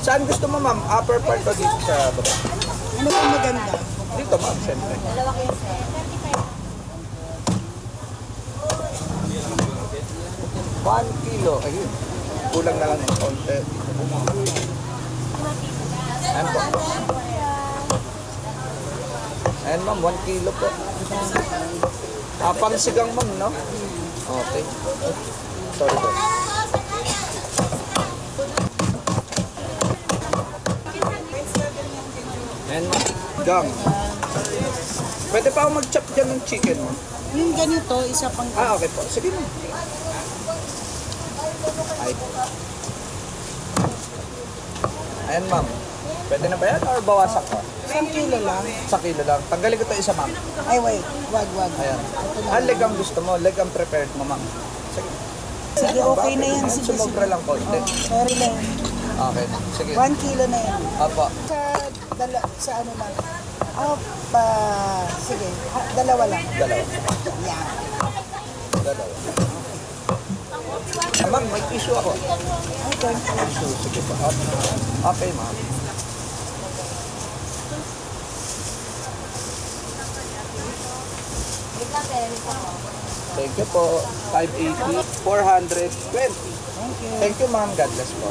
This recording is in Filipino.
Saan gusto mo, ma'am? Upper part o dito sa baba? Ano pang maganda? Dito, ma'am, siyempre. 1 kilo. Ayun. Kulang na lang ng konti. Ayan po. Ayan, ma'am, 1 kilo po. Pangsigang, ma'am, no? Okay. Sorry po. Ayan, ma'am. Gang. Pwede pa ako mag-chop dyan ng chicken, ma'am. Yung ganito, isa pang... Okay po. Sige, ma'am. Ay. Ayan, ma'am. Pwede na ba yan or bawasak ko? 1 kilo lang. Sa kilo lang. Tanggalin ko ito isa, ma'am. Ay, wait. Wag. Ayan. Leg ang gusto mo. Leg ang prepared mo, ma'am. Sige. Sige, okay na yan. Sige, Sumobra lang konti. Sorry lang. Okay. Sige. 1 kilo na yan. Apo. Sa ano lang. Sige. Dalawa lang. Dalawa. Yan. Dalawa. Ma'am, may tissue ako. Okay. Tissue. Sige po. Okay, ma'am. Thank you po. 580. 420. Thank you. Thank you, ma'am. God bless po.